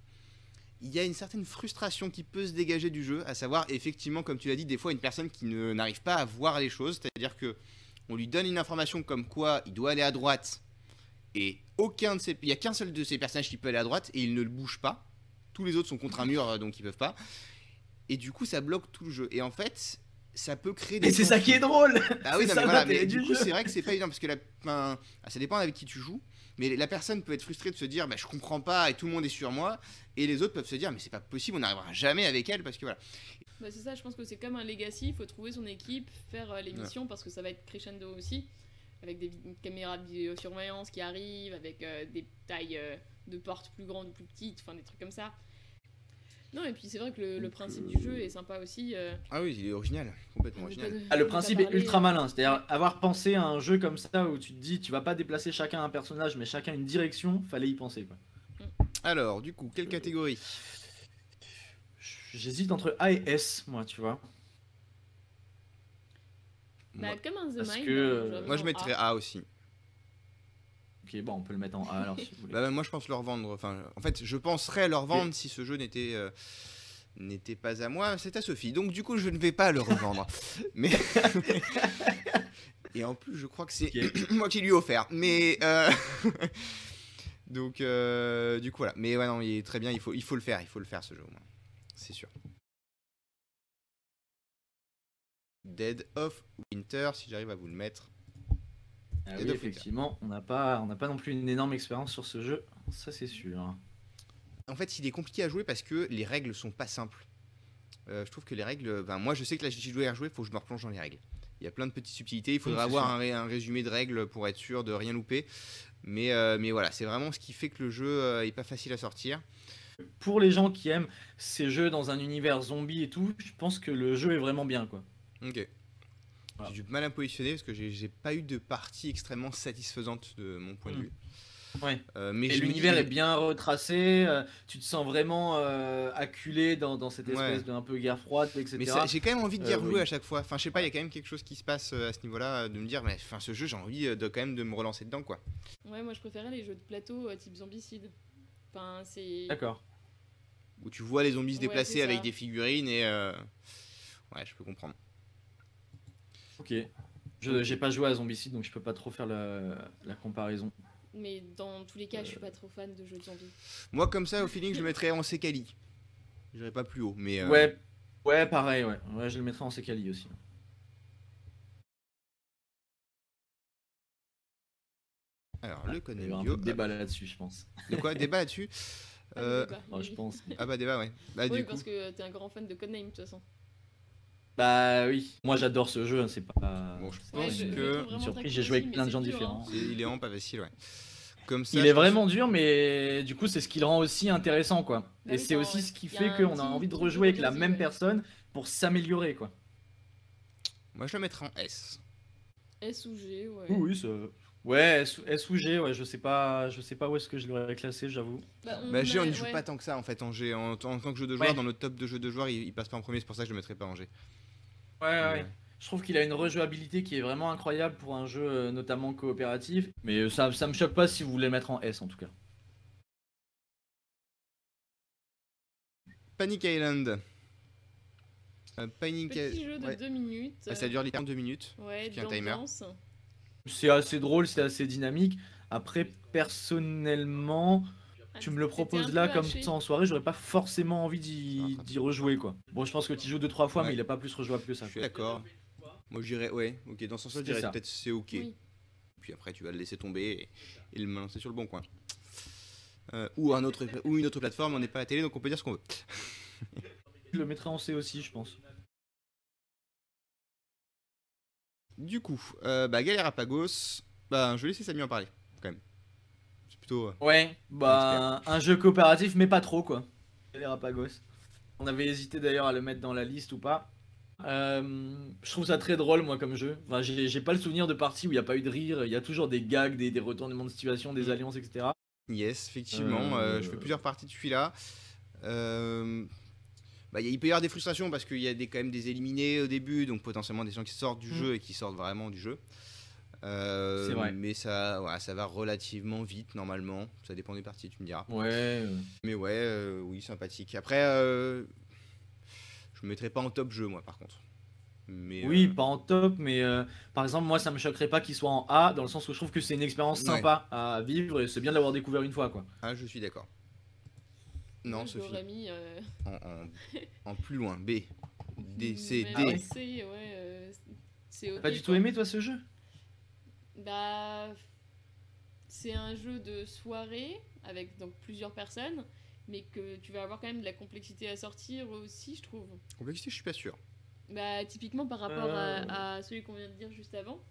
il y a une certaine frustration qui peut se dégager du jeu, à savoir, effectivement, comme tu l'as dit, des fois, une personne qui n'arrive pas à voir les choses. C'est-à-dire que on lui donne une information comme quoi il doit aller à droite et il n'y a qu'un seul de ces personnages qui peut aller à droite et il ne le bouge pas. Tous les autres sont contre un mur donc ils peuvent pas. Et du coup ça bloque tout le jeu. Et en fait ça peut créer des Et c'est ça qui est drôle. Ah oui C'est non, ça mais voilà, l'intérêt mais du du coup jeu. c'est vrai que c'est pas évident parce que ça dépend avec qui tu joues. Mais la personne peut être frustrée de se dire bah, je comprends pas et tout le monde est sur moi. Et les autres peuvent se dire mais c'est pas possible, on n'arrivera jamais avec elle parce que voilà. Bah c'est ça, je pense que c'est comme un legacy, il faut trouver son équipe, faire les missions parce que ça va être crescendo aussi, avec des caméras de vidéosurveillance qui arrivent, avec des tailles de portes plus grandes ou plus petites, enfin des trucs comme ça. Non, et puis c'est vrai que le principe du jeu est sympa aussi. Ah oui il est original, complètement original. Le principe est ultra malin, c'est-à-dire avoir pensé à un jeu comme ça où tu te dis tu vas pas déplacer chacun un personnage mais chacun une direction, fallait y penser, quoi. Alors du coup quelle catégorie? J'hésite entre A et S, moi, tu vois. Bah, Moi, comme un The parce Mind. que, hein, moi je mettrais A aussi. Ok, bon, on peut le mettre en A alors si vous voulez. Bah, moi je pense leur vendre. Enfin, en fait, je penserais leur vendre si ce jeu n'était pas à moi. C'est à Sophie. Donc du coup, je ne vais pas le revendre. Mais et en plus, je crois que c'est moi qui lui ai offert. Mais donc du coup voilà. Mais ouais non, il est très bien. Il faut le faire. Il faut le faire ce jeu au moins. C'est sûr. Dead of Winter, si j'arrive à vous le mettre. Ah Dead oui, of Winter. effectivement, on n'a pas non plus une énorme expérience sur ce jeu, ça c'est sûr. En fait, il est compliqué à jouer parce que les règles sont pas simples. Je trouve que les règles, ben, moi je sais que là j'ai joué à jouer, il faut que je me replonge dans les règles. Il y a plein de petites subtilités, il faudrait C'est avoir sûr. un résumé de règles pour être sûr de rien louper. Mais voilà, c'est vraiment ce qui fait que le jeu est pas facile à sortir. Pour les gens qui aiment ces jeux dans un univers zombie et tout, je pense que le jeu est vraiment bien, quoi. Ok. Voilà. J'ai du mal à me positionner parce que j'ai pas eu de partie extrêmement satisfaisante de mon point de vue. Ouais. Mais Et je me dis, l'univers est bien retracé, tu te sens vraiment acculé dans cette espèce Ouais. de un peu guerre froide, mais etc. j'ai quand même envie d'y rejouer Oui. à chaque fois. Enfin, je sais pas, il y a quand même quelque chose qui se passe à ce niveau-là, de me dire, mais enfin, ce jeu, j'ai envie de quand même de me relancer dedans, quoi. Ouais, moi je préférais les jeux de plateau type Zombicide. Enfin, c'est. D'accord. Où tu vois les zombies se Ouais, déplacer c'est avec ça. des figurines et ouais, je peux comprendre. Ok. J'ai pas joué à Zombicide, donc je peux pas trop faire la comparaison. Mais dans tous les cas, je suis pas trop fan de jeux de zombies. Moi, comme ça, au feeling, je le mettrais en Sekali. J'irai pas plus haut, mais Ouais, ouais, pareil, ouais. Ouais, je le mettrais en Sekali aussi. alors le Il y a eu Conan un Bio. peu de débat là-dessus, je pense. De quoi? Débat là-dessus? Ah, le débat, Oh, oui, je oui. pense. Ah bah débat, ouais. Bah Oui, du coup. parce que t'es un grand fan de Codename de toute façon. Bah oui, moi j'adore ce jeu, hein, c'est pas. Bon, je c'est Ouais, pense je le que trouve vraiment surprise, très j'ai cool joué avec aussi, plein de mais gens c'est dur, différents. il est vraiment pas facile, ouais. Comme ça, Il je est pense- vraiment dur, mais du coup, c'est ce qui le rend aussi intéressant, quoi. Bah Et oui, c'est ça, aussi ouais. ce qui Il y a fait un qu'on a petit envie de truc de rejouer avec la redondance, même ouais. personne pour s'améliorer, quoi. Moi, je le mettrais en S. S ou G, ouais. Oui, ça. Ouais, S ou G, ouais, je sais pas où est-ce que je l'aurais classé, j'avoue. Bah G, on n'y a- joue ouais. pas tant que ça en fait en G. En tant que jeu de joueur, Ouais. dans notre top de jeux de joueurs, il passe pas en premier, c'est pour ça que je le mettrais pas en G. Ouais, Mais, ouais. Je trouve qu'il a une rejouabilité qui est vraiment incroyable pour un jeu notamment coopératif. Mais ça me choque pas si vous voulez le mettre en S en tout cas. Panic Island. Panic Petit jeu de ouais. 2 minutes. Bah, ça dure littéralement 2 minutes. Ouais, puis un timer. d'ambiance. C'est assez drôle, c'est assez dynamique. Après, personnellement, tu me le C'était proposes un là peu comme haché. ça en soirée, j'aurais pas forcément envie d'y rejouer quoi. Bon, je pense que tu joues 2-3 fois, Ouais. mais il est pas plus rejouable que ça. Je suis d'accord. Moi, je dirais, ouais, ok, dans ce sens, je C'était dirais ça. peut-être c'est ok. Oui. Puis après, tu vas le laisser tomber et le lancer sur le bon coin. Ou une autre plateforme, on n'est pas à la télé, donc on peut dire ce qu'on veut. Je le mettrai en C aussi, je pense. Du coup, Galerapagos, bah, je vais laisser Samy en parler, quand même. C'est plutôt. Ouais, bah un jeu coopératif, mais pas trop quoi. Les Rapagos. On avait hésité d'ailleurs à le mettre dans la liste ou pas. Je trouve ça très drôle moi comme jeu. Enfin, j'ai pas le souvenir de parties où il n'y a pas eu de rire. Il y a toujours des gags, des retournements de situation, des alliances, etc. Yes, effectivement, je fais plusieurs parties de celui-là. Il peut y avoir des frustrations parce qu'il y a quand même des éliminés au début, donc potentiellement des gens qui sortent du jeu et qui sortent vraiment du jeu. C'est vrai. Mais ça va relativement vite normalement. Ça dépend des parties, tu me diras. Ouais. Mais ouais, oui, sympathique. Après, je me mettrais pas en top jeu moi par contre. Mais, Oui, pas en top, mais par exemple, moi ça me choquerait pas qu'il soit en A, dans le sens où je trouve que c'est une expérience sympa à vivre et c'est bien de l'avoir découvert une fois quoi. Ah, je suis d'accord. Non, Moi, je Sophie. l'aurais mis. En plus loin, B. D, C, même D. en C, ouais. C'est ok. Pas du tout quoi. aimé toi ce jeu? Bah. C'est un jeu de soirée avec donc plusieurs personnes, mais que tu vas avoir quand même de la complexité à sortir aussi, je trouve. Complexité, je suis pas sûr. Bah, typiquement par rapport à celui qu'on vient de dire juste avant.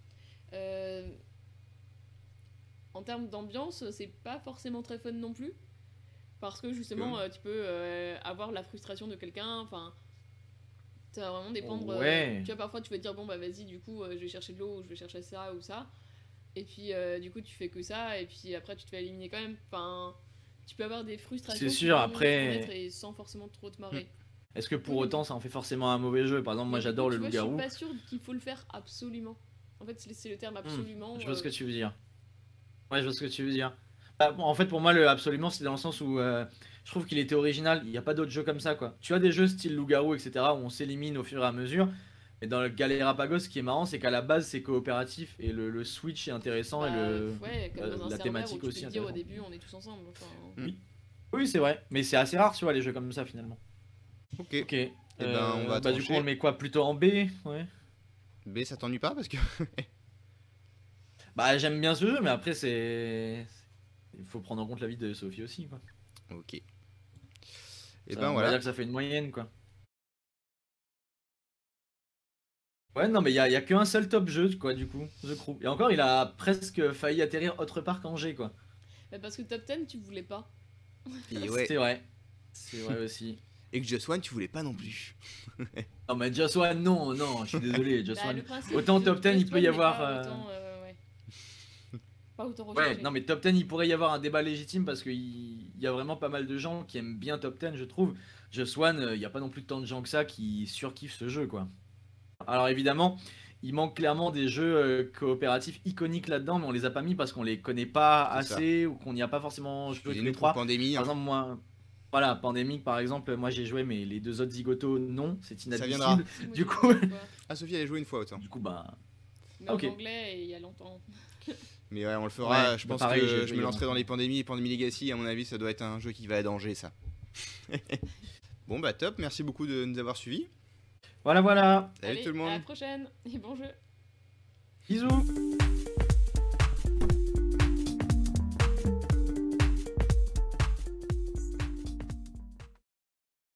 En termes d'ambiance, c'est pas forcément très fun non plus. Parce que justement, tu peux avoir la frustration de quelqu'un. Enfin, ça va vraiment dépendre. Ouais. Tu vois, parfois tu vas te dire, bon, bah vas-y, du coup, je vais chercher de l'eau, ou je vais chercher ça ou ça. Et puis, du coup, tu fais que ça. Et puis après, tu te fais éliminer quand même. Enfin, tu peux avoir des frustrations. C'est sûr, qui vont après- te mettre et sans forcément trop te marrer. Est-ce que pour Oui. autant ça en fait forcément un mauvais jeu? Par exemple, moi Mais du j'adore coup, le tu vois, loup-garou. Je suis pas sûre qu'il faut le faire absolument. En fait, c'est le terme absolument. Je vois ce que tu veux dire. Ouais, je vois ce que tu veux dire. Bah, bon, en fait, pour moi, le absolument, c'est dans le sens où je trouve qu'il était original. Il n'y a pas d'autres jeux comme ça, quoi. Tu as des jeux style loup-garou, etc., où on s'élimine au fur et à mesure. Mais dans le Galerapagos, ce qui est marrant, c'est qu'à la base, c'est coopératif et le switch est intéressant et Ouais, comme dans un la serveur thématique où tu aussi peux te dire au intéressante. début, on est tous ensemble. Enfin, Oui, c'est vrai. Mais c'est assez rare, tu vois, les jeux comme ça, finalement. Ok. Ok. ben, on va du coup, trancher. on le met quoi? Plutôt en B? Ouais. B, ça t'ennuie pas parce que. Bah, j'aime bien ce jeu, mais après, c'est. Il faut prendre en compte l'avis de Sophie aussi, quoi. Ok. Et Ça, ben on va voilà. dire que ça fait une moyenne, quoi. Ouais, non, mais il y a qu'un seul top jeu, quoi, du coup, The Crew. Et encore, il a presque failli atterrir autre part qu'en G, quoi. bah, parce que top 10, tu voulais pas. Et ouais. C'est vrai. C'est vrai aussi. Et que Just One, tu voulais pas non plus. Non, mais Just One, non, non, je suis désolé, Just Bah, One. le principe Autant de top 10, il Just peut y One n'est avoir, pas autant, ouais. pas autant Ouais, recherché. non mais Top 10, il pourrait y avoir un débat légitime parce qu'il y a vraiment pas mal de gens qui aiment bien Top 10, je trouve. Just One, il n'y a pas non plus tant de gens que ça qui surkiffent ce jeu, quoi. Alors évidemment, il manque clairement des jeux coopératifs iconiques là-dedans, mais on les a pas mis parce qu'on les connaît pas C'est ça. assez ou qu'on n'y a pas forcément joué tous Excusez-nous les pour trois. Pandémie. Par Hein. exemple, moi, voilà, Pandemic par exemple, moi j'ai joué, mais les deux autres zigotos, non, c'est Ça viendra. inadmissible. Moi, Du j'ai coup, joué une fois, Ah, Sophie, elle a joué une fois autant. du coup, bah, mais Ok. en anglais et il y a longtemps. Mais ouais, on le fera. Ouais, Je bah pense pareil, j'ai que joué je il y me a lancerai dans longtemps. les pandémies et Pandémie Legacy. À mon avis, ça doit être un jeu qui va à danger, ça. Bon, bah top. Merci beaucoup de nous avoir suivis. voilà, voilà. Salut Allez, tout le à la monde. prochaine et bon jeu. Bisous.